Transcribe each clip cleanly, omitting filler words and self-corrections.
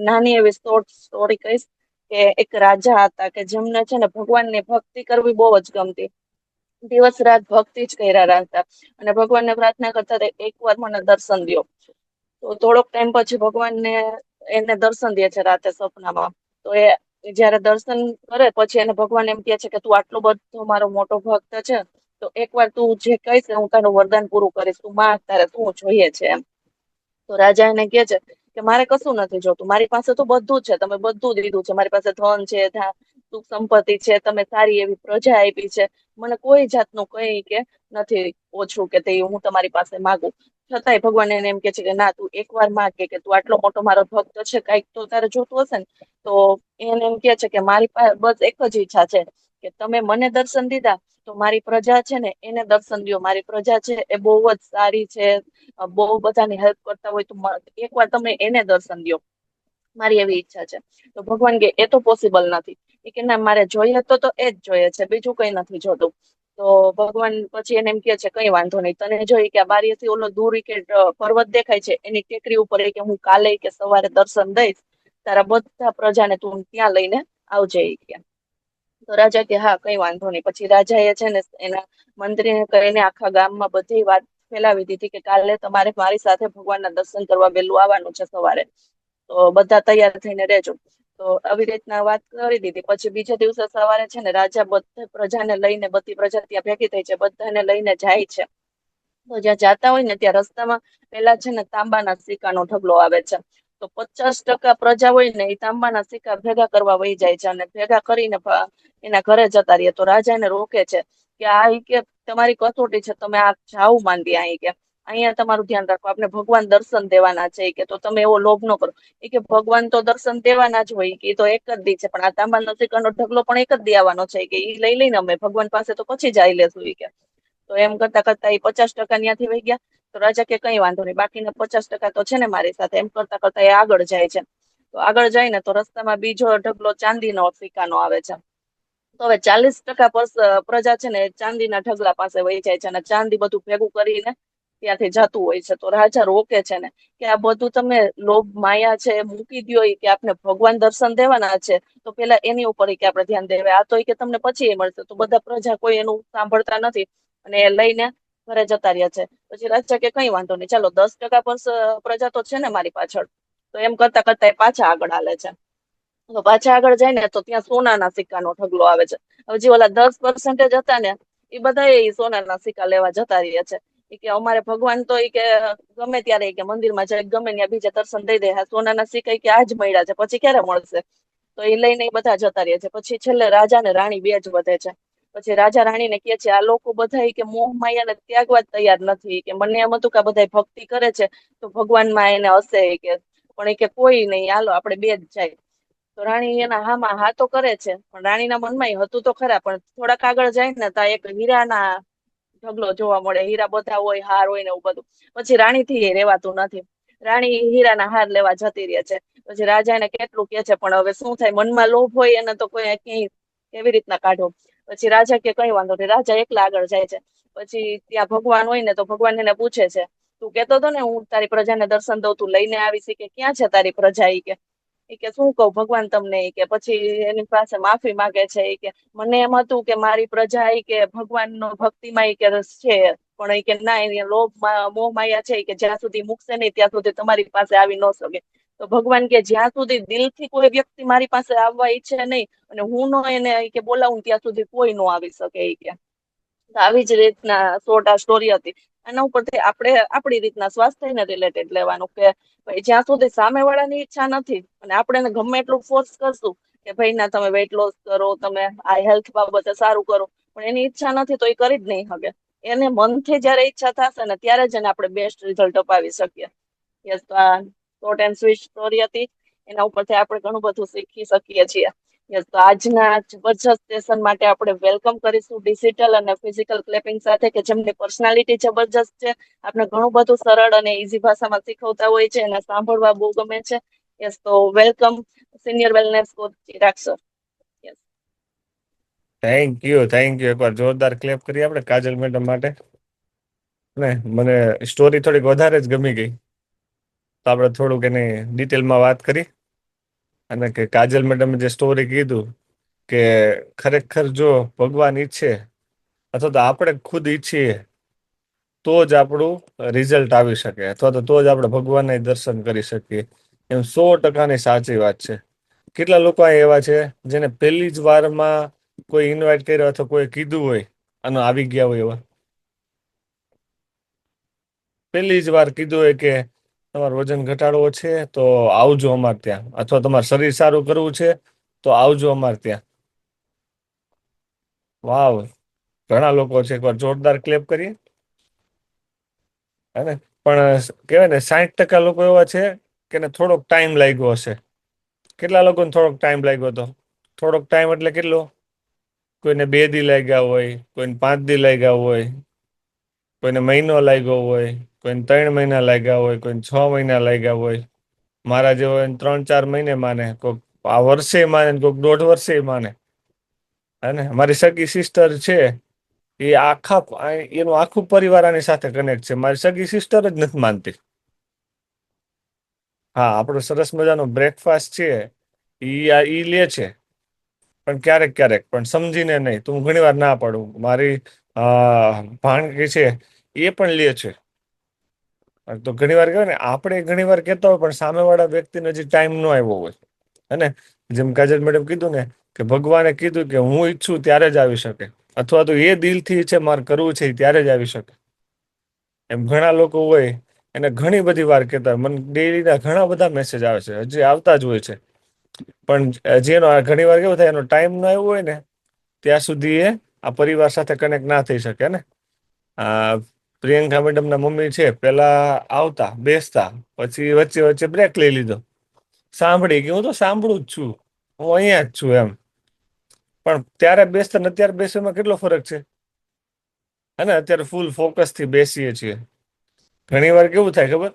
નાની એવી short story કહીશ કે એક રાજા હતા કે જેમને છે ને ભગવાનની ભક્તિ કરવી બહુ જ ગમતી. દિવસ રાત ભક્તિ જ કર્યા રાખતા અને ભગવાનને પ્રાર્થના કરતા એકવાર મને દર્શન દ્યો. તો થોડોક ટાઈમ પછી ભગવાનને એને દર્શન દે છે રાતે સપનામાં. તો જયારે દર્શન કરે પછી એને ભગવાન એમ કે છે કે તું આટલો બધો મારો મોટો ભક્ત છે તો એક વાર તું જે કહીશ હું તારું વરદાન પૂરું કરીશ, તું માંગ તારે શું જોઈએ છે એમ. તો રાજા એને કે છે કે મારે કશું નથી જોતું, મારી પાસે તો બધું જ છે, તમે બધું જ લીધું છે, મારી પાસે ધન છે, સુખ સંપત્તિ છે, તમે સારી એવી પ્રજા આપી છે, મને કોઈ જાતનું કઈ કે નથી ઓછું કે તે હું તમારી પાસે માગું. છતાંય ભગવાન એને એમ કે છે કે ના તું એક વાર માંગે કે તું આટલો મોટો મારો ભક્ત છે કઈક તો તારે જોતું હશે ને. તો એને એમ કે છે કે મારી પાસે બસ એક જ ઈચ્છા છે કે તમે મને દર્શન દીધા તો મારી પ્રજા છે ને એને દર્શન દો. મારી પ્રજા છે એ બહુ જ સારી છે, બહુ બધાની હેલ્પ કરતા હોય તો એક વાર તમે એને દર્શન દો, મારી એવી ઈચ્છા છે. તો ભગવાન કે એ તો પોસિબલ નથી. એ કે ના મારે જોઈએ તો એ જ જોઈએ છે, બીજું કઈ નથી જોતું. તો ભગવાન પછી એને એમ કે છે કઈ વાંધો નહીં, તને જોઈ કે આ બારીથી ઓલો દૂર કે પર્વત દેખાય છે એની ટેકરી ઉપર કે હું કાલે કે સવારે દર્શન દઈશ, તારા બધા પ્રજાને તું ત્યાં લઈને આવજે કે. તો રાજા કે હા કઈ વાંધો નહીં. પછી રાજા એ છે ને એના મંત્રીને કહીને આખા ગામમાં બધી વાત ફેલાવી દીધી કે કાલે તમારે મારી સાથે ભગવાનના દર્શન કરવા વહેલું આવવાનું છે સવારે, તો બધા તૈયાર થઈને રેજો. તો આવી રીતના વાત કરી દીધી. પછી બીજા દિવસે સવારે છે ને રાજા બધા પ્રજાને લઈને બધી પ્રજા ત્યાં ભેગી થઈ છે, બધાને લઈને જાય છે. તો જ્યાં જાતા હોય ને ત્યાં રસ્તામાં પેલા છે ને તાંબાના સિક્કાનો ઢગલો આવે છે. તો 50% પ્રજા હોય ને એ તાંબાના સિક્કા ભેગા કરવા વહી જાય છે અને ભેગા કરીને એના ઘરે જતા રહીએ. તો રાજા એને રોકે છે કે આ કે તમારી કસોટી છે, તમે આ જાવ માંડી અહીં કે અહીંયા તમારું ધ્યાન રાખો, આપણે ભગવાન દર્શન દેવાના છે કે તો તમે એવો લોભ ન કરો. એ કે ભગવાન તો દર્શન દેવાના જ હોય કે એ તો એક જ દી છે, પણ આ તાંબાનો સિક્કાનો ઢગલો પણ એક જ દી આવવાનો છે કે ઈ લઈ લઈને અમે ભગવાન પાસે તો પછી જઈ લેશું કે. તો એમ કરતા કરતા એ 50% ત્યાંથી વહી ગયા. તો રાજા કે કઈ વાંધો નહીં, બાકીના 50% તો છે ને મારી સાથે. એમ કરતા કરતા એ આગળ જાય છે. તો આગળ જાય ને તો રસ્તામાં બીજો ઢગલો ચાંદીનો સિક્કાનો આવે છે. તો હવે 40% પ્રજા છે ને ચાંદીના ઢગલા પાસે વહી જાય છે અને ચાંદી બધું ભેગું કરીને ત્યાંથી જતું હોય છે. તો રાજા રોકે છે ને કે આ બધું તમે લોભ માયા છે મૂકી દો કે આપને ભગવાન દર્શન દેવાના છે તો પેલા એની ઉપર કે આપણે ધ્યાન દેવા, આ તો કે તમને પછી એ મળશે. તો બધા પ્રજા કોઈ એનું સાંભળતા નથી અને એ લઈને ઘરે જતા રહ્યા છે. પછી રાજા કે કઈ વાંધો નહીં, ચાલો 10% પણ પ્રજા તો છે ને મારી પાછળ. તો એમ કરતા કરતા એ પાછા આગળ હાલે છે. તો પાછા આગળ જાય ને તો ત્યાં સોનાના સિક્કાનો ઢગલો આવે છે. હવે જે ઓલા 10% હતા ને એ બધા એ સોનાના સિક્કા લેવા જતા રહ્યા છે. કે અમારે ભગવાન તો એ કે ગમે ત્યારે કે મંદિરમાં જાય ગમે ત્યાં બીજા દર્શન દઈ દે, સોનાના સિક્કા કે આજ મળ્યા છે પછી ક્યારે મળશે. તો એ લઈને એ બધા જતા રહે છે. પછી છેલ્લે રાજા ને રાણી બે જ વધે છે. પછી રાજા રાણીને કે છે આ લોકો બધા કે મોહ માયાને ત્યાગવા જ તૈયાર નથી. કે મને એમ હતું કે આ બધા ભક્તિ કરે છે તો ભગવાનમાં એને હશે કે, પણ એ કે કોઈ નહીં, હાલો આપણે બે જ જાય. તો રાણી એના હામાં હા તો કરે છે, પણ રાણીના મનમાં હતું તો ખરા, પણ થોડાક આગળ જાય ને તો એક હીરાના ઢગલો જોવા મળે. હીરા બધા હોય, હાર હોય ને એવું બધું. પછી રાણી થી એ રેવાતું નથી. રાણી હીરાના હાર લેવા જતી રહે છે. પછી રાજા એને કેટલું કે છે પણ હવે શું થાય, મનમાં લોભ હોય એને તો કોઈ ક્યાંય કેવી રીતના કાઢો. પછી રાજા કે કઈ વાંધો નહીં, રાજા એકલા આગળ જાય છે. પછી ત્યાં ભગવાન હોય ને તો ભગવાન એને પૂછે છે તું કેતો હતો ને હું તારી પ્રજાને દર્શન દઉં, તું લઈને આવીશ કે ક્યાં છે તારી પ્રજા. એ કે શું કહું ભગવાન તમને. કે પછી એની પાસે માફી માંગે છે. એ કે મને એમ હતું કે મારી પ્રજા એ કે ભગવાન નો ભક્તિમાં એ કે રસ છે, પણ એ કે ના એ લોભ મોહ માયા છે કે જ્યાં સુધી મૂકશે નહીં ત્યાં સુધી તમારી પાસે આવી ન શકે. તો ભગવાન કે જ્યાં સુધી દિલથી કોઈ વ્યક્તિ મારી પાસે આવવા ઈચ્છે નહીં અને હું નો એને કે બોલાવું ત્યાં સુધી કોઈ નો આવી શકે. એ કે આવી જ રીતના શોર્ટ આ સ્ટોરી હતી. એના ઉપરથી આપણે આપણી રીતના સ્વાસ્થ્યને રિલેટેડ લેવાનું કે ભાઈ જ્યાં સુધી સામે વાળાની ઈચ્છા નથી અને આપણે ગમે એટલું ફોર્સ કરશું કે ભાઈ ના તમે વેઇટ લોસ કરો, તમે આ હેલ્થ બાબતે સારું કરો, પણ એની ઈચ્છા નથી તો એ કરી જ નહીં શકે. એને મનથી જયારે ઈચ્છા થશે ને ત્યારે જ એને આપણે બેસ્ટ રિઝલ્ટ અપાવી શકીએ. યસ, તો આ શોર્ટ એન્ડ સ્વીટ સ્ટોરી હતી. એના ઉપરથી આપણે ઘણું બધું શીખી શકીએ છીએ. યસ, તો આજના જબરજસ્ત સેશન માટે આપણે વેલકમ કરીશું ડિજિટલ અને ફિઝિકલ ક્લેપિંગ સાથે કે જેમની પર્સનાલિટી જબરજસ્ત છે. આપણે ઘણું બધું સરળ અને ઈઝી ભાષામાં શીખવતા હોય છે અને સાંભળવા બહુ ગમે છે. યસ, તો welcome senior wellness coach Chirag sir. Yes. Thank you. એકવાર જોરદાર ક્લેપ કરીએ આપણે કાજલ મેડમ માટે. ને મને સ્ટોરી થોડીક વધારે જ ગમી ગઈ, તો આપણે થોડુંક એની ડિટેલમાં વાત કરી. અને કે કાજલ મેડમે જે સ્ટોરી કીધું કે ખરેખર જો ભગવાન ઈચ્છે અથવા તો આપણે ખુદ ઈચ્છીએ તો જ આપણું રિઝલ્ટ આવી શકે, અથવા તો જ આપણે ભગવાનને દર્શન કરી શકીએ. એમ 100%ની સાચી વાત છે. કેટલા લોકો એવા છે જેને પહેલી જ વારમાં કોઈ ઇન્વાઈટ કર્યો અથવા કોઈ કીધું હોય અને આવી ગયા હોય એવા. પહેલી જ વાર કીધું હોય કે તમારું વજન ઘટાડવો છે તો આવજો અમારે ત્યાં, અથવા તમારે શરીર સારું કરવું છે તો આવજો અમારે ત્યાં. વાવ, ઘણા લોકો છે. એકવાર જોરદાર ક્લેપ કરીએ. હે ને? પણ કહેવાય ને 60% લોકો એવા છે કેને થોડોક ટાઈમ લાગ્યો હશે. કેટલા લોકોને થોડોક ટાઈમ લાગ્યો હતો? થોડોક ટાઈમ એટલે કેટલો? કોઈને 2 દી લાગ્યા હોય, કોઈને 5 દી લાગ્યા હોય, કોઈને મહિનો લાગ્યો હોય, કોઈને 3 મહિના લાગ્યા હોય, કોઈને 6 મહિના લાગ્યા હોય. મારા જેવો એને 3-4 મહિને માને, કોઈક આ વર્ષે માને, કોઈક 1.5 વર્ષે માને. હે ને? મારી સગી સિસ્ટર છે એ એનું આખું પરિવાર આની સાથે કનેક્ટ છે. મારી સગી સિસ્ટર જ નથી માનતી. હા, આપણો સરસ મજાનો બ્રેકફાસ્ટ છે ઈ લે છે. પણ ક્યારેક ક્યારેક, પણ સમજીને નહીં. તો હું ઘણી વાર ના પાડું. મારી ભાણકી છે એ પણ લે છે. તો ઘણી વાર કહેવાય ને, આપણે ઘણી વાર કહેતા હોય પણ સામેવાળા વ્યક્તિને હજી ટાઈમ ન આવ્યો હોય. હે ને? જેમ કાજલ મેડમ કીધું ને કે ભગવાને કીધું કે હું ઈચ્છું ત્યારે જ આવી શકે, અથવા તો એ દિલથી ઈચ્છે મારે કરવું છે ત્યારે જ આવી શકે. એમ ઘણા લોકો હોય એને ઘણી બધી વાર કહેતા હોય. મને ડેલીના ઘણા બધા મેસેજ આવે છે, હજી આવતા જ હોય છે. પણ જેનો ઘણી વાર કેવું થાય, એનો ટાઈમ ન આવ્યો હોય ને ત્યાં સુધી એ આ પરિવાર સાથે કનેક્ટ ના થઈ શકે ને. આ પ્રિયંકા મેડમના મમ્મી છે, પેલા આવતા, બેસતા, પછી વચ્ચે વચ્ચે બ્રેક લઈ લીધો. સાંભળી કે હું તો સાંભળું જ છું, હું અહીંયા જ છું એમ. પણ ત્યારે બેસતા ને અત્યારે બેસવામાં કેટલો ફરક છે. અને અત્યારે ફૂલ ફોકસથી બેસીએ છીએ. ઘણી વાર કેવું થાય ખબર?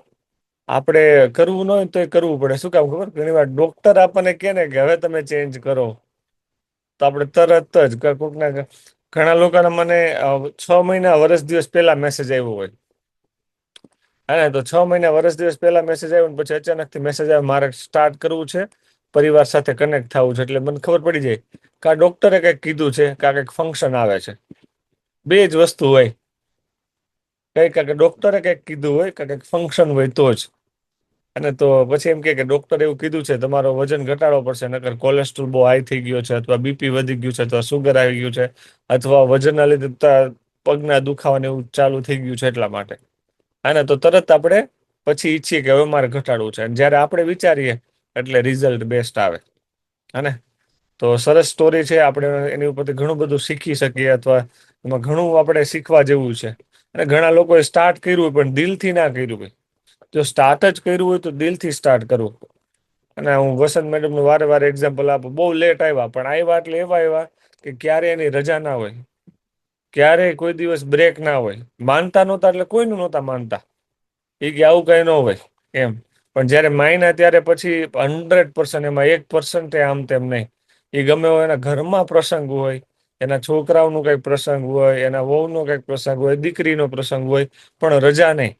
આપણે કરવું ન હોય તો એ કરવું પડે. શું કામ ખબર? ઘણી વાર ડોક્ટર આપણને કહે ને કે હવે તમે ચેન્જ કરો, તો આપણે તરત જ કોકના ઘણા લોકોના મને 6 મહિના, વર્ષ દિવસ પહેલા મેસેજ આવ્યો હોય. હા, તો 6 મહિના, વર્ષ દિવસ પહેલા મેસેજ આવ્યો ને પછી અચાનકથી મેસેજ આવ્યો મારે સ્ટાર્ટ કરવું છે, પરિવાર સાથે કનેક્ટ થવું છે. એટલે મને ખબર પડી જાય કે આ ડોક્ટરે કંઈક કીધું છે, કે આ કંઈક ફંક્શન આવે છે. બે જ વસ્તુ હોય. કંઈક ડોક્ટરે કંઈક કીધું હોય, કંઈક ફંક્શન હોય તો જ. અને તો પછી એમ કે ડોક્ટર એવું કીધું છે તમારો વજન ઘટાડવો પડશે, નકર કોલેસ્ટ્રોલ બહુ હાઈ થઈ ગયો છે, અથવા બીપી વધી ગયું છે, અથવા સુગર આવી ગયું છે, અથવા વજનના લીધે પગના દુખાવાને એવું ચાલુ થઈ ગયું છે એટલા માટે. હા, તો તરત આપણે પછી ઈચ્છીએ કે હવે મારે ઘટાડવું છે. અને જ્યારે આપણે વિચારીએ એટલે રિઝલ્ટ બેસ્ટ આવે. હે ને? તો સરસ સ્ટોરી છે. આપણે એની ઉપરથી ઘણું બધું શીખી શકીએ, અથવા એમાં ઘણું આપણે શીખવા જેવું છે. અને ઘણા લોકોએ સ્ટાર્ટ કર્યું હોય પણ દિલથી ના કર્યું હોય. જો સ્ટાર્ટ જ કર્યું હોય તો દિલથી સ્ટાર્ટ કરવું. અને હું વસંત મેડમનું વારે વારે એક્ઝામ્પલ આપું. બહુ લેટ આવ્યા, પણ આવ્યા એટલે એવા આવ્યા કે ક્યારે એની રજા ના હોય, ક્યારેય કોઈ દિવસ બ્રેક ના હોય. માનતા નહોતા એટલે કોઈનું નહોતા માનતા. એ કે આવું કઈ ન હોય એમ. પણ જ્યારે માયના ત્યારે પછી 100%, એમાં 1% આમ તેમ નહીં. એ ગમે હોય, એના ઘરમાં પ્રસંગ હોય, એના છોકરાઓનું કંઈક પ્રસંગ હોય, એના વહુનો કંઈક પ્રસંગ હોય, દીકરીનો પ્રસંગ હોય, પણ રજા નહીં.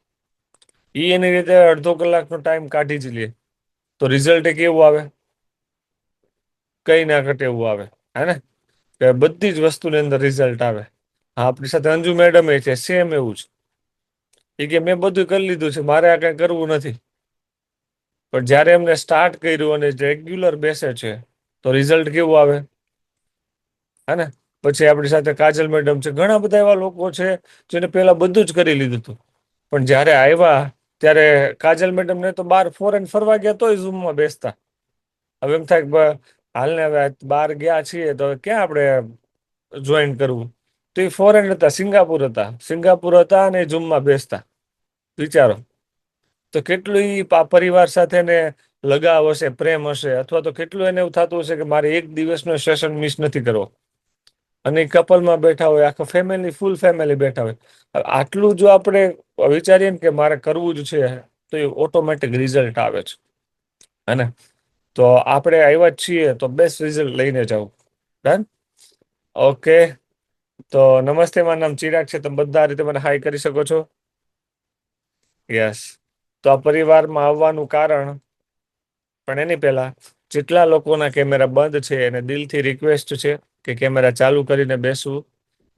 એની રીતે અડધો કલાકનો ટાઈમ કાઢી જ લે. તો રિઝલ્ટ કેવું આવે? કઈ ના ઘટે એવું આવે. હે ને? કે બધી જ વસ્તુની અંદર રિઝલ્ટ આવે. હા, આપણી સાથે અંજુ મેડમ એ છે, સેમ એવું જ. એ કે મેં બધું કરી લીધું છે, મારે આ કંઈ કરવું નથી. પણ જ્યારે એમને સ્ટાર્ટ કર્યું અને રેગ્યુલર બેસે છે, તો રિઝલ્ટ કેવું આવે? હે ને? પછી આપણી સાથે કાજલ મેડમ છે. ઘણા બધા એવા લોકો છે જેને પેલા બધું જ કરી લીધું હતું. પણ જ્યારે આવ્યા ત્યારે કાજલ મેડમને તો બહાર ફોરેન ફરવા ગયા તોય ઝૂમમાં બેસતા. હવે એમ થાય કે હાલને હવે બહાર ગયા છીએ તો ક્યાં આપણે જોઈન કરવું? તો એ ફોરેન હતા, સિંગાપુર હતા. સિંગાપુર હતા અને ઝૂમમાં બેસતા. વિચારો તો કેટલું પરિવાર સાથેને લગાવ હશે, પ્રેમ હશે, અથવા તો કેટલું એને એવું થતું હશે કે મારે એક દિવસનો સેશન મિસ નથી કરવો. અને કપલમાં બેઠા હોય, આખા ફેમિલી, ફૂલ ફેમિલી બેઠા હોય. આટલું જો આપણે વિચારીએ ને કે મારે કરવું જ છે, તો એ ઓટોમેટિક રિઝલ્ટ આવે છે. હે ને? તો આપણે આવ્યા જ છીએ તો બેસ્ટ રિઝલ્ટ લઈને જાવ. ડન? ઓકે. તો નમસ્તે, મારું નામ ચિરાગ છે. તમે બધા આ રીતે મને હાઈ કરી શકો છો. યસ. તો આ પરિવારમાં આવવાનું કારણ, પણ એની પહેલા જેટલા લોકોના કેમેરા બંધ છે એને દિલથી રિક્વેસ્ટ છે કે કેમેરા ચાલુ કરીને બેસવું,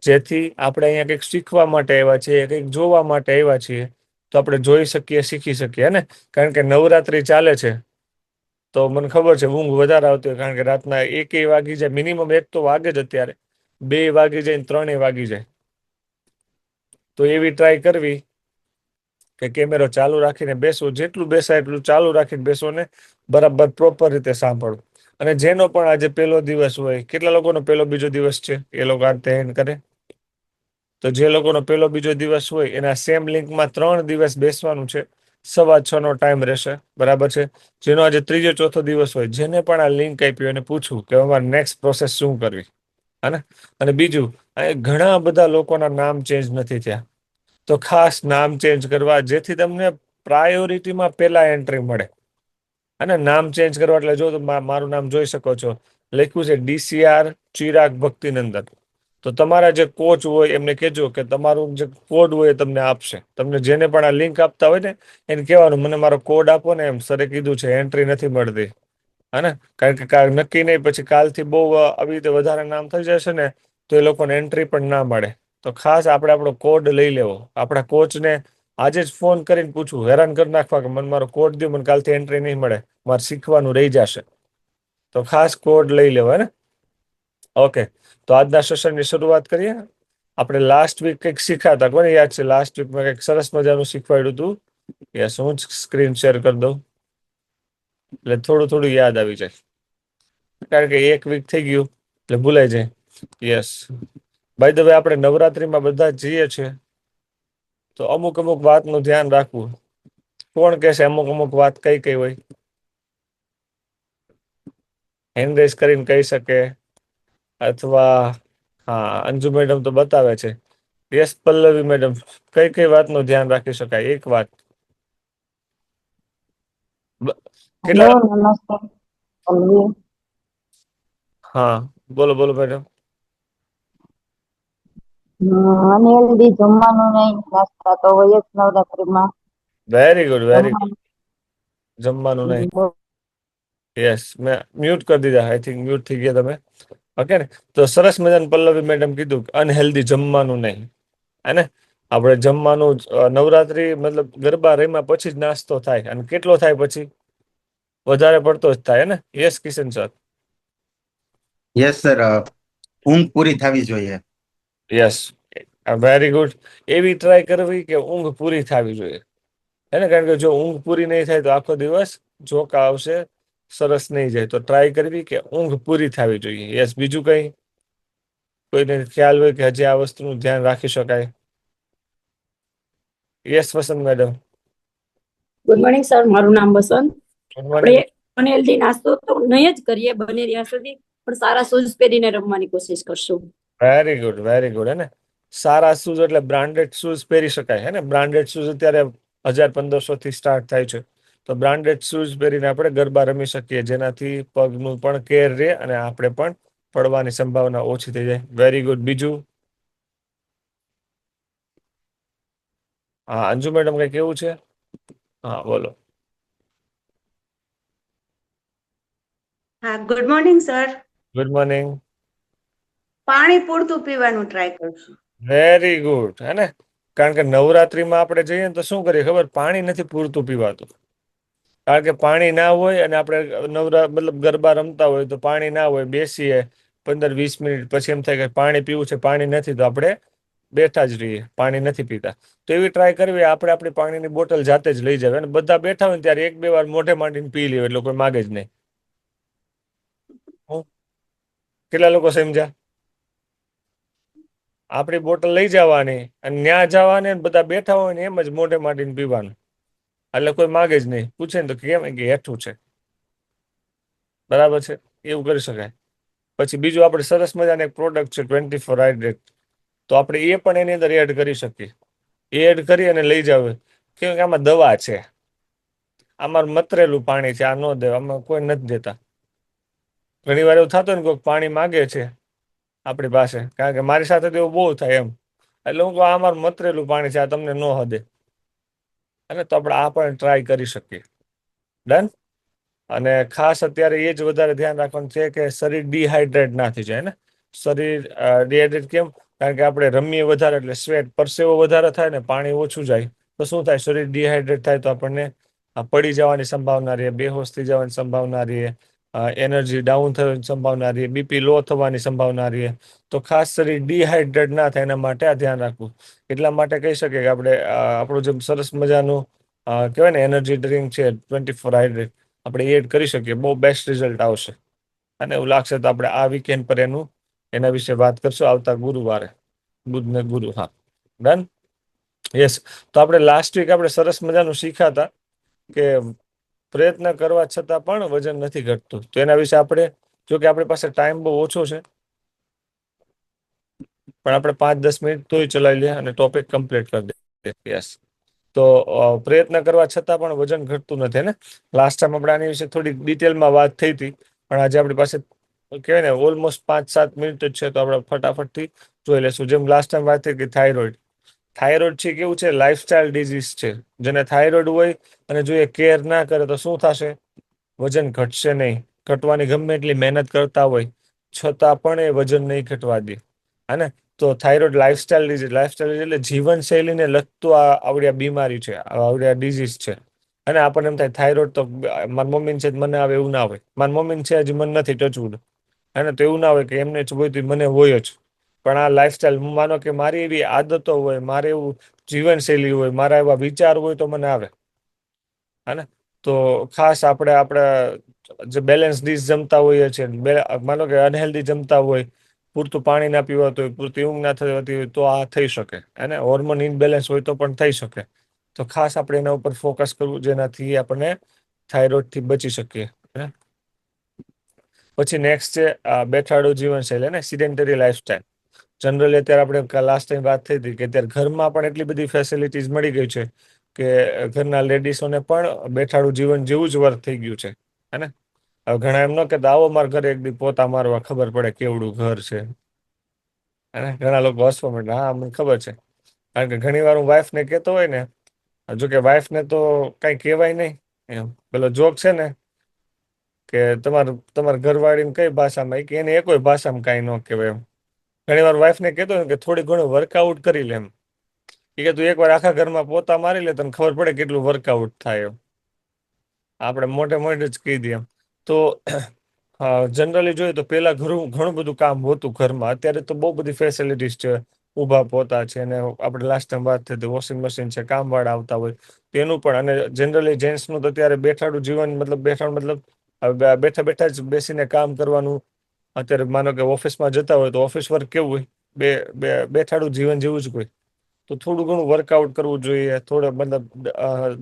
જેથી આપણે અહીંયા કંઈક શીખવા માટે આવ્યા છીએ, કંઈક જોવા માટે આવ્યા છીએ, તો આપણે જોઈ શકીએ, શીખી શકીએ ને. કારણ કે નવરાત્રી ચાલે છે તો મને ખબર છે ઊંઘ વધારે આવતી હોય, કારણ કે રાતના 1 વાગી જાય, મિનિમમ 1 તો વાગે જ અત્યારે, 2 વાગી જાય ને 3 વાગી જાય. તો એવી ટ્રાય કરવી કે કેમેરો ચાલુ રાખીને બેસો, જેટલું બેસાય એટલું ચાલુ રાખીને બેસો ને બરાબર પ્રોપર રીતે સાંભળો. અને જેનો પણ આજે પહેલો દિવસ હોય, કેટલા લોકોનો પહેલો બીજો દિવસ છે એ લોકો આ તહેન કરે, તો જે લોકોનો પહેલો બીજો દિવસ હોય એના સેમ લિંકમાં 3 દિવસ બેસવાનું છે. 6:15 નો ટાઈમ રહેશે, બરાબર છે. જેનો આજે ત્રીજો ચોથો દિવસ હોય, જેને પણ આ લિંક આપી એને પૂછવું કે અમારે નેક્સ્ટ પ્રોસેસ શું કરવી. હા. અને બીજું, ઘણા બધા લોકોના નામ ચેન્જ નથી થયા, તો ખાસ નામ ચેન્જ કરવા, જેથી તમને પ્રાયોરિટીમાં પહેલા એન્ટ્રી મળે. અને નામ ચેન્જ કરવા એટલે જો મારું નામ જોઈ શકો છો, લખ્યું છે DCR ચિરાગ ભક્તિનંદન. તો તમારા જે કોચ હોય એમને કહેજો કે તમારું જે કોડ હોય એ તમને આપશે. તમને જેને પણ આ લિંક આપતા હોય ને એને કહેવાનું મને મારો કોડ આપો ને, એમ સરે કીધું છે એન્ટ્રી નથી મળતી. હા. કારણ કે નક્કી નહીં, પછી કાલથી બહુ આવી રીતે વધારે નામ થઈ જશે ને તો એ લોકોને એન્ટ્રી પણ ના મળે. તો ખાસ આપણે આપણો કોડ લઈ લેવો. આપણા કોચને આજે જ ફોન કરીને પૂછવું, હેરાન કરી નાખવા કે મને મારો કોડ દો, મને કાલથી એન્ટ્રી નહીં મળે, મારે શીખવાનું રહી જશે. તો ખાસ કોડ લઈ લેવો ને. ઓકે, તો આજના સેશનની શરૂઆત કરીએ. આપણે લાસ્ટ વીક કંઈક શીખ્યા હતા, કોને યાદ છે? લાસ્ટ વીકમાં કંઈક સરસ મજાનું શીખવાડ્યું હતું. યસ, હું જ સ્ક્રીન શેર કરી દઉં એટલે થોડું થોડું યાદ આવી જાય, કારણ કે 1 વીક થઈ ગયું એટલે ભૂલાઈ જાય. યસ, બાય ધ વે આપણે નવરાત્રીમાં બધા જઈએ છીએ તો અમુક અમુક વાતનું ધ્યાન રાખવું. કોણ કહેશે અમુક અમુક વાત કઈ કઈ હોય? હેન્ડ રેસ કરીને કહી શકે, અથવા હા, અંજુ મેડમ તો બતાવે છે. યસ, પલ્લવી મેડમ, કઈ કઈ વાતનું ધ્યાન રાખી શકાય? એક વાત. હેલો, કેટલા? નમસ્તે. પલ્લવી. હા, બોલો બોલો મેડમ. અનહેલ્ધી જમવાનું નહીં, નાસ્તા તો હોય જ નવરાત્રીમાં. Very good, very good. જમવાનું જમવાનું નહીં. બહુ યસ, મેં મ્યુટ કરી દીધા. આઈ થિંક મ્યુટ થઈ ગયા તમે. ઓકે ને. તો સરસ મજાનું પલ્લવી મેડમ કીધું અનહેલ્ધી જમવાનું નહીં. હે, આપણે જમવાનું નવરાત્રી મતલબ ગરબા રમ્યા પછી જ નાસ્તો થાય, અને કેટલો થાય પછી? વધારે પડતો જ થાય ને. Yes Kishan sir. Yes sir, ઊંઘ પૂરી થવી જોઈએ. Yes, very good. એવી ટ્રાય કરવી કે ઊંઘ પૂરી થવી જોઈએ. હે ને, કારણ કે જો ઊંઘ પૂરી નહીં થાય તો આખો દિવસ જોકા આવશે, સરસ નહીં જાય. તો ટ્રાય કરવી કે ઊંઘ પૂરી થવી જોઈએ. યસ, બીજું કંઈ કોઈને ખ્યાલ હોય કે હજી આ વસ્તુનું ધ્યાન રાખી શકાય? યસ વસંત મેડમ. ગુડ મોર્નિંગ સર, મારું નામ વસંત. ગુડ આપણે મોર્નિંગ. અનહેલ્ધી નાસ્તો તો નહીં જ કરીએ બને ત્યાં સુધી, પણ સારા શૂઝ પહેરીને રમવાની કોશિશ કરશું. Very good, very good. હે ને, સારા શૂઝ એટલે બ્રાન્ડેડ શૂઝ પહેરી શકાય. હે ને, બ્રાન્ડેડ શૂઝ અત્યારે 1000-1500 થી સ્ટાર્ટ થાય છે. તો બ્રાન્ડેડ શૂઝ પહેરીને આપણે ગરબા રમી શકીએ, જેનાથી પગનું પણ કેર રહે અને આપણે પણ પડવાની સંભાવના ઓછી થઈ જાય. Very good. બીજું? હા, અંજુ મેડમ કઈ કેવું છે? હા, બોલો. હા, good morning sir. Good morning. પાણી પૂરતું પીવાનું ટ્રાય કરશું. Very good. હે ને, કારણ કે નવરાત્રીમાં આપણે જઈએ ને તો શું કરીએ ખબર? પાણી નથી પૂરતું પીવાતું. કારણ કે પાણી ના હોય અને આપણે મતલબ ગરબા રમતા હોય તો પાણી ના હોય, બેસીએ 15-20 મિનિટ પછી એમ થાય કે પાણી પીવું છે, પાણી નથી, તો આપણે બેઠા જ રહીએ, પાણી નથી પીતા. તો એવી ટ્રાય કરવી, આપણે આપણી પાણીની બોટલ જાતે જ લઈ જવી, અને બધા બેઠા હોય ને ત્યારે 1-2 વાર મોઢે માંડીને પી લેવું, એટલે કોઈ માગે જ નહીં. હું કેટલા લોકો સમજ્યા? આપણી બોટલ લઈ જવાની અને ન્યા જવાની, બધા બેઠા હોય ને એમ જ મોઢે માંડીને પીવાનું, એટલે કોઈ માગે જ નહીં. પૂછે ને તો કેમ કે હેઠું છે. બરાબર છે, એવું કરી શકાય. પછી બીજું, આપણે સરસ મજાની એક પ્રોડક્ટ છે 24 હાઇડ્રેટ, તો આપણે એ પણ એની અંદર એડ કરી શકીએ. એડ કરી અને લઈ જાવ, કેમ કે આમાં દવા છે, આમાં મતરેલું પાણી છે, આ ન દેવા, આમાં કોઈ નથી દેતા. ઘણી વાર એવું થતું ને કોઈ પાણી માગે છે આપણી પાસે, કારણ કે મારી સાથે તો એવું બહુ થાય એમ, એટલે હું કહું આ મારું મતરેલું પાણી છે, આ તમને ન હદે. અને તો આપણે આ પણ ટ્રાય કરી શકીએ. ડન. અને ખાસ અત્યારે એ જ વધારે ધ્યાન રાખવાનું છે કે શરીર ડિહાઇડ્રેટ ના થઈ જાય ને. શરીર ડિહાઇડ્રેટ કેમ? કારણ કે આપણે રમીએ વધારે એટલે સ્વેટ પરસેવો વધારે થાય ને પાણી ઓછું જાય તો શું થાય? શરીર ડિહાઇડ્રેટ થાય તો આપણને પડી જવાની સંભાવના રહે, બેહોશ થઈ જવાની સંભાવના રહે, એનર્જી ડાઉન થવાની સંભાવના રહે, બીપી લો થવાની સંભાવના રહે. તો ખાસ શરીર ડિહાઇડ્રેટ ના થાય એના માટે આ ધ્યાન રાખવું. એટલા માટે કહી શકીએ કે આપણે આપણું જે સરસ મજાનું કહેવાય ને એનર્જી ડ્રિંક છે 24 હાઇડ્રેટ, આપણે એડ કરી શકીએ, બહુ બેસ્ટ રિઝલ્ટ આવશે. અને એવું લાગશે તો આપણે આ વીકેન્ડ પર એના વિશે વાત કરશું આવતા ગુરુવારે, બુધ ને ગુરુ. હા, ડન. યસ. તો આપણે લાસ્ટ વીક આપણે સરસ મજાનું શીખ્યા હતા કે પ્રયત્ન કરવા છતાં પણ વજન નથી ઘટતું. તો એના વિશે આપણે, જો કે આપણી પાસે ટાઈમ બહુ ઓછો છે, પણ આપણે 5-10 મિનિટ તોય ચલાવી લઈએ અને ટોપિક કમ્પ્લીટ કરી દઈએ. યસ. તો પ્રયત્ન કરવા છતાં પણ વજન ઘટતું નથી ને. લાસ્ટ ટાઈમ આપણે આની વિશે થોડી ડિટેલમાં વાત થઈ હતી, પણ આજે આપણી પાસે કહેવાય ને ઓલમોસ્ટ 5-7 મિનિટ જ છે, તો આપણે ફટાફટથી જોઈ લેશું. જેમ લાસ્ટ ટાઈમ વાત થઈ કે થાઇરોઇડ. થાઇરોઇડ છે કેવું છે? લાઇફસ્ટાઇલ ડિઝીઝ છે. જેને થાઇરોઇડ હોય અને જો એ કેર ના કરે તો શું થશે? વજન ઘટશે નહીં. ઘટવાની ગમે એટલી મહેનત કરતા હોય છતાં પણ એ વજન નહીં ઘટવા દે. હે ને? તો થાઇરોઇડ લાઇફસ્ટાઇલ ડિઝીઝ. લાઇફસ્ટાઇલ એટલે જીવનશૈલીને લગતું આવડી બીમારી છે, આવડી ડિઝીઝ છે. અને આપણને એમ થાય થાઇરોઇડ તો મારી મમ્મીને છે મને આવે, એવું ના હોય. મારી મમ્મીને છે હજી મને નથી, ટચવુડ. અને તો એવું ના હોય કે એમને જ હોય તો મને હોય જ. પણ આ લાઈફસ્ટાઈલ, માનો કે મારી એવી આદતો હોય, મારે એવું જીવનશૈલી હોય, મારા એવા વિચાર હોય તો મને આવે. હે તો ખાસ આપણે જે બેલેન્સ ડીશ જમતા હોઈએ છીએ, માનો કે અનહેલ્ધી જમતા હોય, પૂરતું પાણી ના પીવાતું હોય, પૂરતી ઊંઘ ના થતી હોય, તો આ થઈ શકે. અને હોર્મોન ઇનબેલેન્સ હોય તો પણ થઈ શકે. તો ખાસ આપણે એના ઉપર ફોકસ કરવું, જેનાથી આપણે થાઇરોઇડથી બચી શકીએ. પછી નેક્સ્ટ છે બેઠાડું જીવનશૈલી ને સિડેન્ટરી લાઈફસ્ટાઈલ. જનરલી અત્યારે આપણે લાસ્ટ ટાઈમ વાત થઈ હતી કે અત્યારે ઘરમાં પણ એટલી બધી ફેસિલિટીઝ મળી ગઈ છે કે ઘરના લેડીસોને પણ બેઠાડું જીવન જેવું જ વર્ક થઈ ગયું છે. હે ને? હવે ઘણા એમ ન કહેતા આવો મારા ઘરે એક દી પોતા મારવા, ખબર પડે કેવડું ઘર છે. અને ઘણા લોકો હસવા માંડે. હા, મને ખબર છે. કારણ કે ઘણી વાર હું વાઈફને કહેતો હોય ને, જો કે વાઈફને તો કઈ કહેવાય નહીં. એમ પેલો જોક છે ને કે તમારા ઘરવાળીને કઈ ભાષામાં, કે એને એકોય ભાષામાં કાંઈ ન કહેવાય એમ. ઘણી વાર વાઈફને કહેતો હોય કે થોડી ઘણું વર્કઆઉટ કરી લે એમ. કે તું એકવાર આખા ઘરમાં પોતા મારી લે, તને ખબર પડે કેટલું વર્કઆઉટ થાય એમ. આપણે મોટે મોટે જ કહી દઈએ એમ. તો જનરલી જોઈએ તો પહેલા ઘણું બધું કામ હોતું ઘરમાં. અત્યારે તો બહુ બધી ફેસિલિટીઝ છે. ઊભા પોતા છે, અને આપણે લાસ્ટ ટાઈમ વાત થઈ હતી વોશિંગ મશીન છે, કામવાળા આવતા હોય તેનું પણ. અને જનરલી જેન્ટ્સનું તો અત્યારે બેઠાડું જીવન, મતલબ બેઠાડું મતલબ બેઠા બેઠા જ બેસીને કામ કરવાનું. અત્યારે માનો કે ઓફિસમાં જતા હોય તો ઓફિસ વર્ક કેવું હોય? બેઠાડું જીવન જેવું જ હોય. તો થોડું ઘણું વર્કઆઉટ કરવું જોઈએ. મતલબ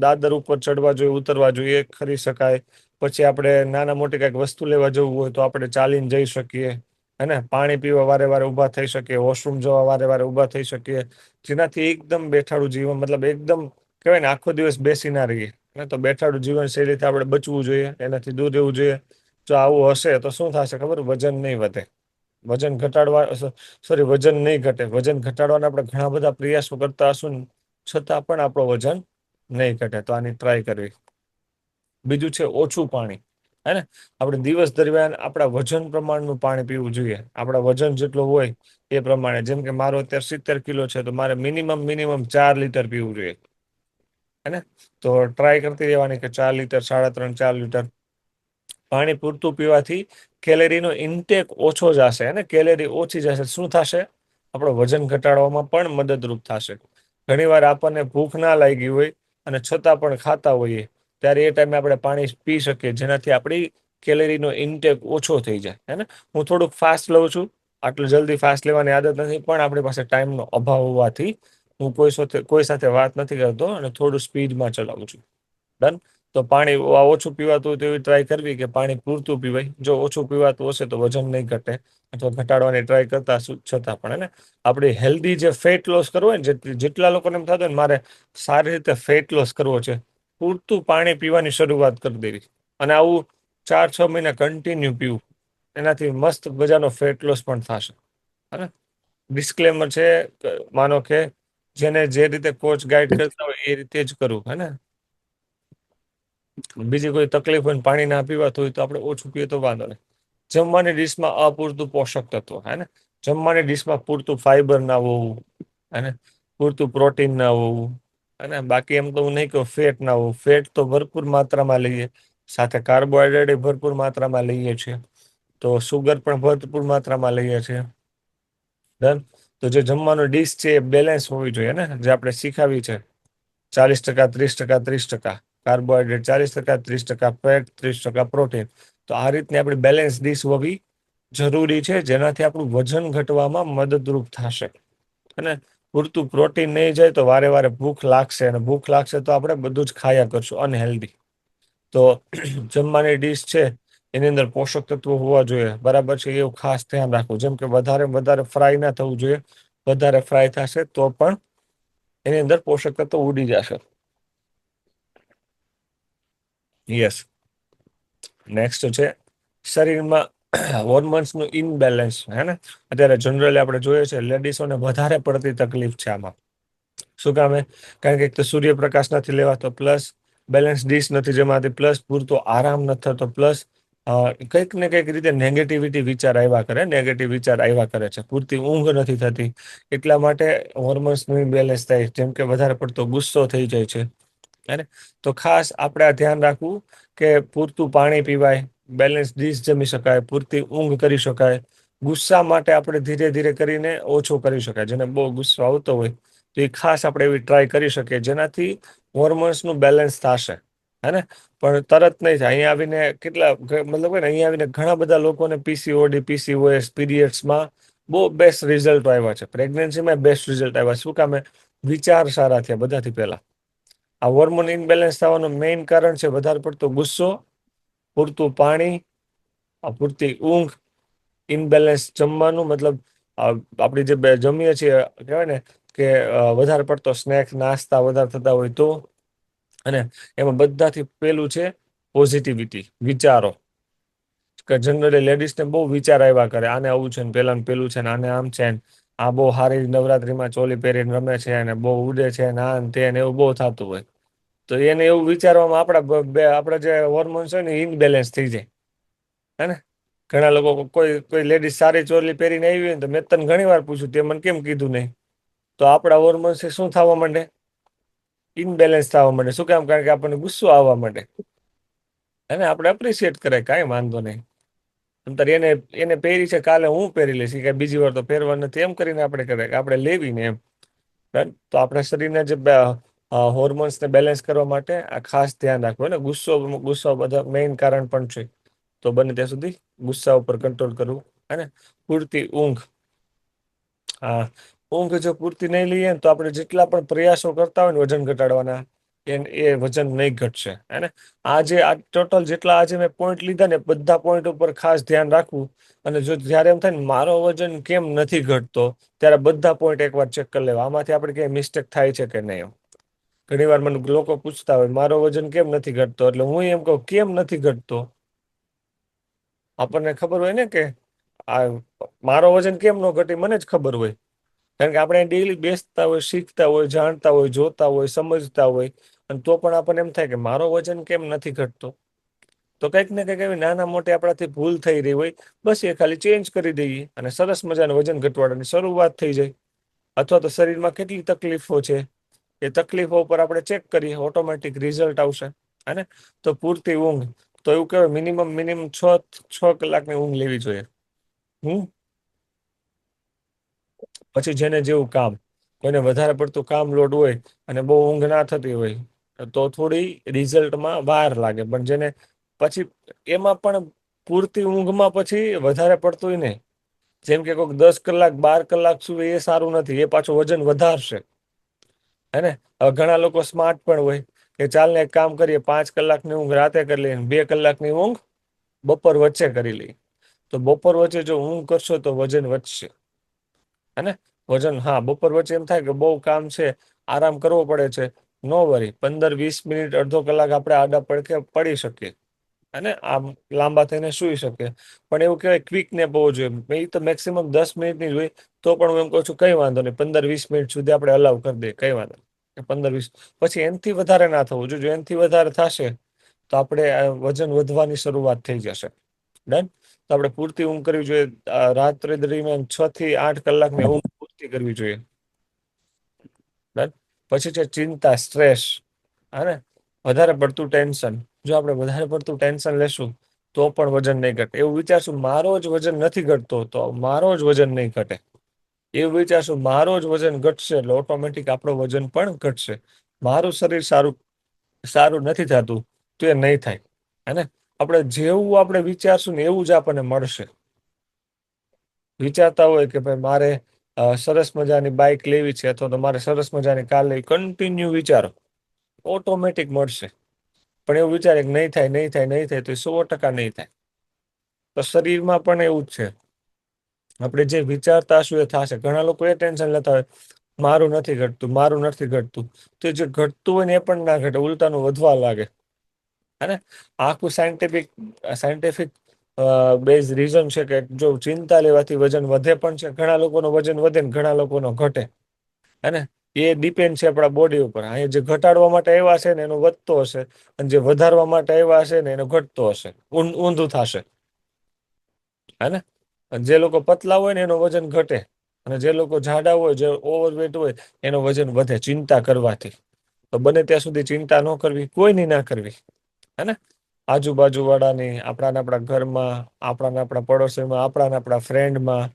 દાદર ઉપર ચડવા જોઈએ, ઉતરવા જોઈએ, કરી શકાય. પછી આપણે નાના મોટી કંઈક વસ્તુ લેવા જવું હોય તો આપણે ચાલીને જઈ શકીએ. હે? પાણી પીવા વારે વારે ઊભા થઈ શકીએ, વોશરૂમ જવા વારે વારે ઊભા થઈ શકીએ. જેનાથી એકદમ બેઠાડું જીવન, મતલબ એકદમ કહેવાય ને આખો દિવસ બેસી ના રહીએ. તો બેઠાડું જીવન શૈલીથી આપણે બચવું જોઈએ, એનાથી દૂર રહેવું જોઈએ. જો આવું હશે તો શું થશે ખબર? વજન નહીં વધે. વજન ઘટાડવા, સોરી, વજન નહીં ઘટે. વજન ઘટાડવાના આપણે ઘણા બધા પ્રયાસો કરતા હશું, છતાં પણ આપણો વજન નહીં ઘટે. તો આની ટ્રાય કરવી. બીજું છે ઓછું પાણી. હે ને? આપણે દિવસ દરમિયાન આપણા વજન પ્રમાણનું પાણી પીવું જોઈએ. આપણા વજન જેટલું હોય એ પ્રમાણે. જેમ કે મારો અત્યારે 70 કિલો છે, તો મારે મિનિમમ 4 લીટર પીવું જોઈએ. હે ને? તો ટ્રાય કરતી રહેવાની કે 4 લીટર, 3.5, 4 લીટર પાણી પૂરતું પીવાથી કેલેરીનો ઇન્ટેક ઓછો જશે. અને કેલેરી ઓછી જશે, શું થશે? આપણો વજન ઘટાડવામાં પણ મદદરૂપ થશે. ઘણીવાર આપણને ભૂખ ના લાગી હોય અને છતાં પણ ખાતા હોઈએ, ત્યારે એ ટાઈમે આપણે પાણી પી શકીએ, જેનાથી આપણી કેલેરીનો ઇન્ટેક ઓછો થઈ જાય. હે ને? હું થોડુંક ફાસ્ટ લઉં છું. આટલું જલ્દી ફાસ્ટ લેવાની આદત નથી, પણ આપણી પાસે ટાઈમનો અભાવ હોવાથી હું કોઈ સાથે વાત નથી કરતો અને થોડું સ્પીડમાં ચલાવું છું. ડન. તો પાણી ઓછું પીવાતું હોય તો એવી ટ્રાય કરવી કે પાણી પૂરતું પીવાય. જો ઓછું પીવાતું હશે તો વજન નહીં ઘટે, અથવા ઘટાડવાની ટ્રાય કરતા છતાં પણ. અને આપણે હેલ્ધી જે ફેટ લોસ કરવો હોય ને, જેટલા લોકોને એમ થતું હોય ને મારે સારી રીતે ફેટ લોસ કરવો છે, પૂરતું પાણી પીવાની શરૂઆત કરી દેવી. અને આવું 4-6 મહિના કન્ટિન્યુ પીવું, એનાથી મસ્ત મજાનો ફેટ લોસ પણ થશે. અને ડિસ્ક્લેમર છે, માનો કે જેને જે રીતે કોચ ગાઈડ કરતા હોય એ રીતે જ કરવું. હે ને? બીજી કોઈ તકલીફ હોય ને પાણી ના પીવાતું હોય તો આપણે ઓછું પીએ તો વાંધો નહીં. જમવાની ડીશમાં અપૂરતું પોષક તત્વ, હે ને, જમવાની ડીશમાં પૂરતું ફાઈબર ના હોવું, અને પૂરતું પ્રોટીન ના હોવું, અને બાકી એમ તો હું નહીં કહું ફેટ ના હોવું. ફેટ તો ભરપૂર માત્રામાં લઈએ, સાથે કાર્બોહાઈડ્રેટ ભરપૂર માત્રામાં લઈએ છીએ, તો સુગર પણ ભરપૂર માત્રામાં લઈએ છીએ. ડન. તો જે જમવાનું ડીશ છે એ બેલેન્સ હોવી જોઈએ ને, જે આપણે શીખાવી છે 40% 30% 30% કાર્બોહાઈડ્રેટ, 40% 30% ફેટ, 30% પ્રોટીન. તો આ રીતની આપણી બેલેન્સ ડીશ હોવી જરૂરી છે, જેનાથી આપણું વજન ઘટવામાં મદદરૂપ થશે. અને પૂરતું પ્રોટીન નહીં જાય તો વારે વારે ભૂખ લાગશે, અને ભૂખ લાગશે તો આપણે બધું જ ખાયા કરશું અનહેલ્ધી. તો જમવાની ડીશ છે એની અંદર પોષક તત્વો હોવા જોઈએ, બરાબર છે, એવું ખાસ ધ્યાન રાખવું. જેમ કે વધારે ફ્રાય ના થવું જોઈએ, વધારે ફ્રાય થશે તો પણ એની અંદર પોષક તત્વો ઉડી જશે. યસ. નેક્સ્ટ છે શરીરમાં હોર્મોન્સનું ઇનબેલેન્સ, હે ને. અત્યારે જનરલી આપણે જોઈએ છે લેડીઝોને વધારે પડતી તકલીફ છે આમાં. શું કામે? કારણ કે એક તો સૂર્યપ્રકાશ નથી લેવાતો, પ્લસ બેલેન્સ ડીશ નથી જેમાંથી, પ્લસ પૂરતો આરામ નથી થતો, પ્લસ કંઈક ને કંઈક રીતે નેગેટિવિટી વિચાર આવ્યા કરે, નેગેટિવ વિચાર આવ્યા કરે છે, પૂરતી ઊંઘ નથી થતી. એટલા માટે હોર્મોન્સનું ઇમ્બેલેન્સ થાય, જેમ કે વધારે પડતો ગુસ્સો થઈ જાય છે, હે ને. તો ખાસ આપણે આ ધ્યાન રાખવું કે પૂરતું પાણી પીવાય, બેલેન્સ ડીશ જમી શકાય, પૂરતી ઊંઘ કરી શકાય. ગુસ્સા માટે આપણે ધીરે ધીરે કરીને ઓછો કરી શકાય. જેને બહુ ગુસ્સો આવતો હોય તો એ ખાસ આપણે એવી ટ્રાય કરી શકીએ, જેનાથી હોર્મોન્સનું બેલેન્સ થશે, હે ને. પણ તરત નહીં થાય. અહીંયા આવીને મતલબ કે અહીંયા આવીને ઘણા બધા લોકોને પીસીઓડી, પીસીઓએસ, પીરિયડ્સમાં બહુ બેસ્ટ રિઝલ્ટ આવ્યા છે, પ્રેગ્નન્સીમાં બેસ્ટ રિઝલ્ટ આવ્યા. શું કામે? વિચાર સારા થયા બધાથી પહેલા. આ હોર્મોન ઇનબેલેન્સ થવાનું મેઇન કારણ છે વધારે પડતો ગુસ્સો, પૂરતું પાણી, પૂરતી ઊંઘ, ઇનબેલેન્સ જમવાનું. મતલબ આપણી જે જમીએ છીએ, કહેવાય ને કે વધારે પડતો સ્નેક્સ, નાસ્તા વધારે થતા હોય તો. અને એમાં બધાથી પેલું છે પોઝિટિવિટી, વિચારો. કે જનરલી લેડીઝને બહુ વિચાર આવ્યા કરે, આને આવું છે ને પેલું છે ને આને આમ છે ને આ બહુ સારી નવરાત્રીમાં ચોલી પહેરીને રમે છે અને બહુ ઉડે છે ને આ તે ને, એવું બહુ થતું હોય. તો એને એવું વિચારવામાં આપણા જે હોર્મોન્સ હોય ને ઇનબેલેન્સ થઈ જાય, હે ને. ઘણા લોકો કોઈ લેડીઝ સારી ચોલી પહેરીને આવી હોય ને તો મેં તને ઘણી વાર પૂછ્યું તે મને કેમ કીધું નહીં. તો આપણા હોર્મોન્સ શું થવા માંડે? ઇનબેલેન્સ થવા માંડે. શું કામ? કારણ કે આપણને ગુસ્સો આવવા માંડે, અને આપણે એપ્રિશિએટ કરાય, કાંઈ વાંધો નહીં, એને પહેરી છે કાલે હું પહેરી લઈશ, કે બીજી વાર તો પહેરવા નથી, એમ કરીને આપણે કરાય કે આપણે લેવી ને એમ. તો આપણા શરીરને જે હોર્મોન્સને બેલેન્સ કરવા માટે આ ખાસ ધ્યાન રાખવું. ને ગુસ્સો બધા મેઇન કારણ પણ છે, તો બને ત્યાં સુધી ગુસ્સા ઉપર કંટ્રોલ કરવું. અને પૂરતી ઊંઘ. ઊંઘ જો પૂરતી નહીં લઈએ ને તો આપણે જેટલા પણ પ્રયાસો કરતા હોય ને વજન ઘટાડવાના, એ વજન નહીં ઘટશે, હે ને. આ ટોટલ જેટલા આજે મેં પોઈન્ટ લીધા ને બધા પોઈન્ટ ઉપર ખાસ ધ્યાન રાખવું. અને જો જ્યારે એમ થાય ને મારો વજન કેમ નથી ઘટતો, ત્યારે બધા પોઈન્ટ એકવાર ચેક કરી લેવા, આમાંથી આપણે ક્યાંય મિસ્ટેક થાય છે કે નહીં. ઘણી વાર મને લોકો પૂછતા હોય મારો વજન કેમ નથી ઘટતો, એટલે હું એમ કહું કેમ નથી ઘટતો. આપણને ખબર હોય ને કે આ મારો વજન કેમ ન ઘટે, મને જ ખબર હોય. કારણ કે આપણે ડેઈલી બેસતા હોય, શીખતા હોય, જાણતા હોય, જોતા હોય, સમજતા હોય, અને તો પણ આપણને એમ થાય કે મારો વજન કેમ નથી ઘટતો. તો કંઈક ને કંઈક એવી નાના મોટી આપણાથી ભૂલ થઈ રહી હોય, બસ એ ખાલી ચેન્જ કરી દઈએ અને સરસ મજાનું વજન ઘટવાડાની શરૂઆત થઈ જાય. અથવા તો શરીરમાં કેટલી તકલીફો છે એ તકલીફો ઉપર આપણે ચેક કરીએ, ઓટોમેટિક રિઝલ્ટ આવશે, અને તો પૂરતી ઊંઘ. તો એવું કહેવાય મિનિમમ 6 કલાકની ઊંઘ લેવી જોઈએ. પછી જેને જેવું કામ, કોઈને વધારે પડતું કામ લોડ હોય અને બહુ ઊંઘ ના થતી હોય તો થોડી રિઝલ્ટમાં વાર લાગે. પણ જેને પછી એમાં પણ પૂરતી ઊંઘમાં પછી વધારે પડતું નહીં, જેમ કે કોઈક 10 કલાક 12 કલાક સુધી, એ સારું નથી, એ પાછું વજન વધારશે, હે ને. હવે ઘણા લોકો સ્માર્ટ પણ હોય કે ચાલ ને એક કામ કરીએ, 5 કલાકની ઊંઘ રાતે કરી લઈએ, 2 કલાકની ઊંઘ બપોર વચ્ચે કરી લઈએ. તો બપોર વચ્ચે જો ઊંઘ કરશો તો વજન વધશે, હે ને. બપોર વચ્ચે એમ થાય કે બહુ કામ છે, આરામ કરવો પડે છે, નો વરી, 15-20 મિનિટ, અડધો કલાક આપણે આડા પડકે પડી શકીએ, અને આમ લાંબા થઈને સૂઈ શકીએ. પણ એવું કહેવાય ક્વિક ને બહુ જોઈએ, એ તો મેક્સિમમ 10 મિનિટની જ હોય. તો પણ હું એમ કહું છું કંઈ વાંધો નહીં, 15-20 મિનિટ સુધી આપણે અલાઉ કરી દઈએ, કંઈ વાંધો નહીં. 15-20 પછી એનાથી વધારે ના થવું જોઈએ. જો એનાથી વધારે થશે તો આપણે વજન વધવાની શરૂઆત થઈ જશે. ડન. તો આપણે પૂરતી ઊંઘ કરવી જોઈએ. રાત્રે દરમિયાન 6 થી 8 કલાકની ઊંઘ પૂરતી કરવી જોઈએ. ડન. પછી છે ચિંતા, સ્ટ્રેસ, અને વધારે પડતું ટેન્શન. જો આપણે વધારે પડતું ટેન્શન લેશું તો પણ વજન નહીં ઘટે. એવું વિચારશું મારો જ વજન નથી ઘટતો તો મારો જ વજન નહીં ઘટે. એવું વિચારશું મારો જ વજન ઘટશે એટલે ઓટોમેટિક આપણો વજન પણ ઘટશે. મારું શરીર સારું નથી થતું તો એ નહીં થાય. હે આપણે જેવું આપણે વિચારશું ને એવું જ આપણને મળશે. વિચારતા હોય કે ભાઈ મારે સરસ મજાની બાઇક લેવી છે અથવા તો મારે સરસ મજાની કાર લેવી, કન્ટિન્યુ વિચારો, ઓટોમેટિક મળશે. પણ એવું વિચારે કે નહીં થાય નહીં થાય નહીં થાય તો 100% નહીં થાય. તો શરીરમાં પણ એવું જ છે. આપણે જે વિચારતા હશું એ થશે. ઘણા લોકો એ ટેન્શન લેતા હોય મારું નથી ઘટતું, મારું નથી ઘટતું. તો જે ઘટતું હોય ને એ પણ ના ઘટે, ઉલટાનું વધવા લાગે. હે આખું સાયન્ટિફિક બેઝ રીઝન છે કે જો ચિંતા લેવાથી વજન વધે પણ છે. ઘણા લોકોનો વજન વધે ને ઘણા લોકોનો ઘટે. હે એ ડિપેન્ડ છે આપણા બોડી ઉપર. અહીંયા જે ઘટાડવા માટે આવ્યા છે ને એનો વધતો હશે, અને જે વધારવા માટે આવ્યા હશે ને એનો ઘટતો હશે, ઊંધું થશે. હે જે લોકો પતલા હોય ને એનો વજન ઘટે, અને જે લોકો જાડા હોય, જે ઓવરવેટ હોય એનો વજન વધે ચિંતા કરવાથી. તો બને ત્યાં સુધી ચિંતા ન કરવી, કોઈની ના કરવી. હે આજુબાજુ વાળાની, આપણા ઘરમાં, આપણા પડોશીમાં, આપણા ફ્રેન્ડમાં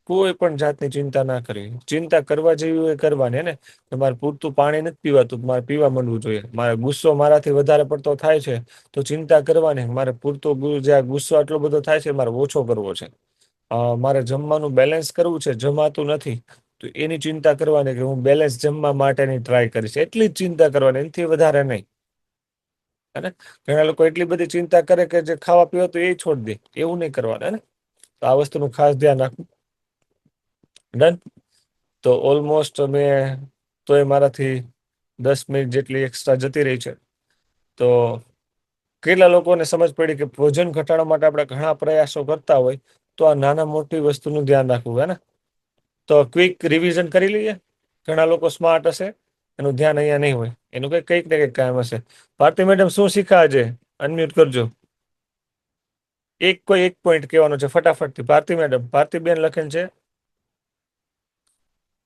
કોઈ પણ જાતની ચિંતા ના કરવી. ચિંતા કરવા જેવી હોય કરવાની. ને મારે પૂરતું પાણી નથી પીવાતું, મારે પીવા માંડવું જોઈએ. મારે ગુસ્સો મારાથી વધારે પડતો થાય છે તો ચિંતા કરવાની, મારે પૂરતો જે ગુસ્સો આટલો બધો થાય છે મારે ઓછો કરવો છે. મારે જમવાનું બેલેન્સ કરવું છે, જમાતું નથી, તો એની ચિંતા કરવાની કે હું બેલેન્સ જમવા માટેની ટ્રાય કરીશ. એટલી જ ચિંતા કરવાની, એનાથી વધારે નહીં. હે ઘણા લોકો એટલી બધી ચિંતા કરે કે જે ખાવા પીવા તો એ છોડી દે. એવું નહીં કરવાનું. હે તો આ વસ્તુનું ખાસ ધ્યાન રાખવું. ડન. તો ઓલમોસ્ટ તો એ મારાથી 10 મિનિટ જેટલી એક્સ્ટ્રા જતી રહી છે. તો કેટલા લોકોને સમજ પડી કે વજન ઘટાડવા માટે આપણે ઘણા પ્રયાસો કરતા હોય તો આ નાના મોટી વસ્તુનું ધ્યાન રાખવું. હે ને તો ક્વિક રિવિઝન કરી લઈએ. ઘણા લોકો સ્માર્ટ હશે, એનું ધ્યાન અહીંયા નહીં હોય, એનું કંઈક ને કંઈક કામ હશે. ભારતી મેડમ શું શીખા આજે? અનમ્યુટ કરજો. કોઈ એક પોઈન્ટ કહેવાનો છે ફટાફટથી. ભારતી મેડમ, ભારતીબેન લખેલ છે.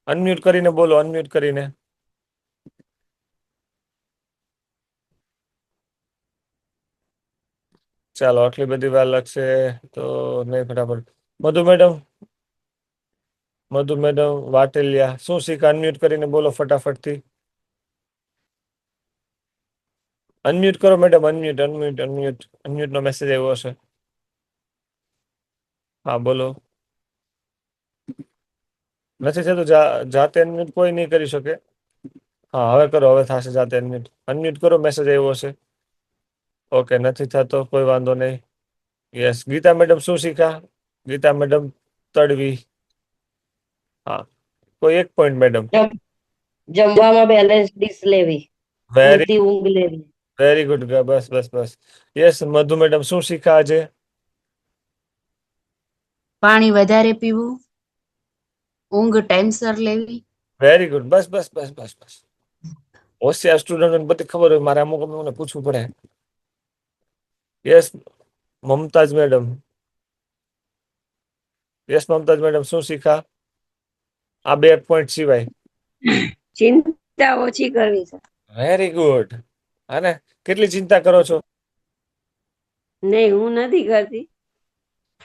અનમ્યુટ કરીને બોલો, અનમ્યુટ કરીને. ચાલો, આટલી બધી વાર લાગશે તો નહીં. ફટાફટ મધુ મેડમ વાટેલિયા શું શીખા? અનમ્યુટ કરીને બોલો ફટાફટથી. અનમ્યુટ કરો મેડમ, અનમ્યુટ નો મેસેજ આવ્યો હશે. હા બોલો. નથી થતું જાતે અનમ્યુટ કોઈ નહીં કરી શકે. હા હવે કરો, હવે થશે જાતે અનમ્યુટ કરો, મેસેજ આવ્યો હશે. ઓકે, નથી થતો, કોઈ વાંધો નહીં. યસ, ગીતા મેડમ શું શીખા? ગીતા મેડમ તડવી. હા, કોઈ એક પોઈન્ટ મેડમ. જમવામાં બેલેન્સ ડીશ લેવી, વેરી પૂરતી ઊંઘ લેવી. Very good. બસ બસ બસ. યસ, મધુ મેડમ શું શીખા આજે? પાણી વધારે પીવું, ઊંઘ ટાઈમસર લેવી. Very good. બસ બસ બસ બસ બસ. હોશિયાર સ્ટુડન્ટ બધી ખબર હોય, મારે અમુક પૂછવું પડે. Yes Mumtaz madam. Yes Mumtaz madam શું શીખા? આ 2 પોઈન્ટ સિવાય. ચિંતા ઓછી કરવી છે. Very good. અને કેટલી ચિંતા કરો છો? નહીં, હું નથી કરતી.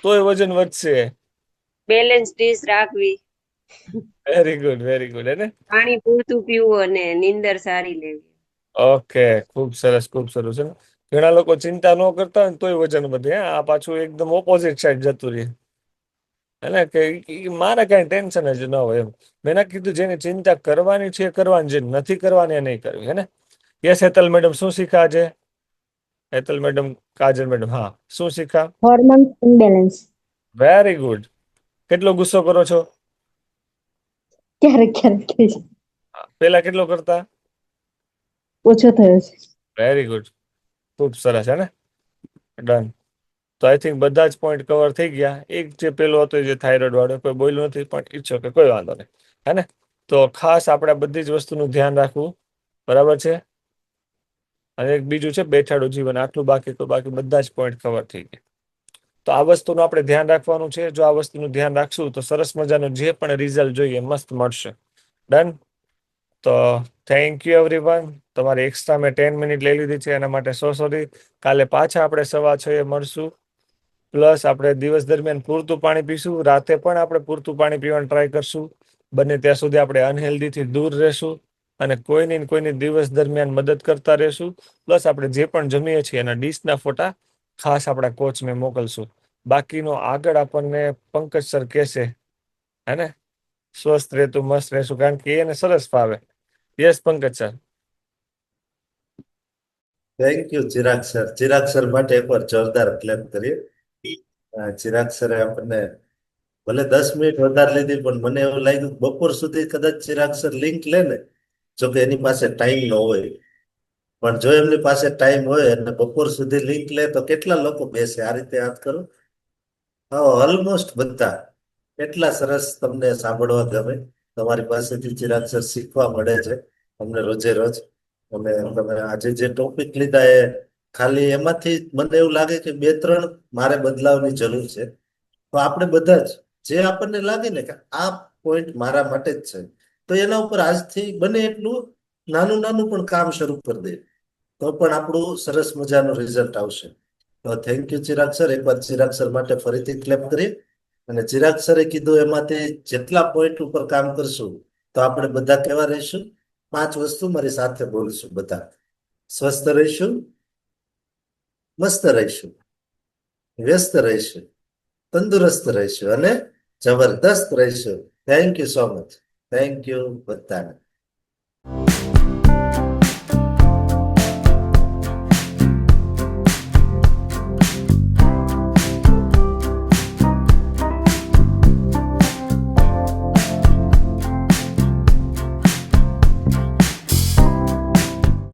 તોય વજન વધશે. બેલેન્સ ડીશ રાખવી, વેરી ગુડ, વેરી ગુડ. એને પાણી પૂરતું પીવું અને નીંદર સારી લેવી. ઓકે, ખૂબ સરસ, ખૂબ સરસ. ઘણા લોકો ચિંતા ન કરતા હોય ને તોય વજન વધે. આ પાછું એકદમ ઓપોઝિટ સાઈડ જતું રહે. એટલે કે મારે કઈ ટેન્શન જ ન હોય એમ. મેં ના કીધું જેને ચિંતા કરવાની છે કરવાની, જે નથી કરવાની એ નહીં કરવી. હે ને યસ હેતલ મેડમ શું શીખા આજે? હેતલ મેડમ, કાજલ મેડમ, હા શું શીખા? Hormones imbalance. Very good. કેટલો ગુસ્સો કરો છો? ક્યારેક ક્યારેક થઈ જાય. પેલા કેટલો કરતા? ઓછો થયો છે. વેરી ગુડ, ખૂબ સરસ. હે ને ડન. તો આઈ થિંક બધા જ પોઈન્ટ કવર થઈ ગયા. એક જે પેલો હતો જે થાઇરોઇડ વાળો, કોઈ બોલ્યું નથી, પણ ઈચ્છો કે કોઈ વાંધો નહીં. હે ને તો ખાસ આપણે બધી જ વસ્તુનું ધ્યાન રાખવું. બરાબર છે? અને એક બીજું છે બેઠાડું જીવન. આટલું બાકી તો બાકી બધા જ પોઈન્ટ કવર થઈ ગયા. તો આ વસ્તુનું આપણે ધ્યાન રાખવાનું છે. જો આ વસ્તુનું ધ્યાન રાખશું તો સરસ મજાનું જે પણ રિઝલ્ટ જોઈએ મસ્ત મળશે. ડન. તો થેન્ક યુ એવરીવન. તમારી એક્સ્ટ્રા મેં 10 મિનિટ લઈ લીધી છે, એના માટે સોરી. કાલે પાછા આપણે 6:15 મળશું. પ્લસ આપણે દિવસ દરમિયાન પૂરતું પાણી પીશું. રાતે પણ આપણે પૂરતું પાણી પીવાનું ટ્રાય કરશું. બને ત્યાં સુધી આપણે અનહેલ્ધીથી દૂર રહેશું અને કોઈની દિવસ દરમિયાન મદદ કરતા રહેશું. પ્લસ આપણે જે પણ જમીએ છીએ એના ડીશના ફોટા ખાસ આપણા કોચને મોકલશું. બાકીનો આગળ આપણને પંકજ સર કહેશે, હે ને? સ્વસ્થ રહેતું મસ્ત રહેશું, કારણ કે એને સરસ ફાવે. Yes Pankaj sir. Thank you Chirag sir. Chirag sir માટે એકવાર જોરદાર ક્લેપ કરીએ. ચિરાગ સરે આપણને ભલે 10 મિનિટ વધારે લીધી, પણ મને એવું લાગ્યું બપોર સુધી કદાચ ચિરાગ સર લિંક લે ને, જો કે એની પાસે ટાઈમ ન હોય, પણ જો એમની પાસે ટાઈમ હોય અને બપોર સુધી લિંક લે તો કેટલા લોકો બેસે? આ રીતે યાદ કરો. હા, ઓલમોસ્ટ બધા. એટલા સરસ તમને સાંભળવા ગમે. તમારી પાસેથી ચિરાગ સર શીખવા મળે છે અમને રોજે રોજ. અને તમે આજે જે ટોપિક લીધા એ ખાલી એમાંથી મને એવું લાગે કે 2-3 મારે બદલાવની જરૂર છે. તો આપણે બધા જ જે આપણને લાગે ને કે આ પોઈન્ટ મારા માટે જ છે, તો એના ઉપર આજથી બને એટલું નાનું નાનું પણ કામ શરૂ કરી દે, તો પણ આપણું સરસ મજાનું રિઝલ્ટ આવશે. તો થેન્ક યુ ચિરાગ સર. એકવાર ચિરાગ સર માટે ફરીથી ક્લેપ કરી. અને ચિરાગ સરે કીધું એમાંથી જેટલા પોઈન્ટ ઉપર કામ કરશું તો આપણે બધા કેવા રહીશું? 5 વસ્તુ મારી સાથે બોલીશું બધા. સ્વસ્થ રહીશું, મસ્ત રહીશું, વ્યસ્ત રહીશું, તંદુરસ્ત રહીશું અને જબરદસ્ત રહીશું. Thank you so much. Thank you બધાને.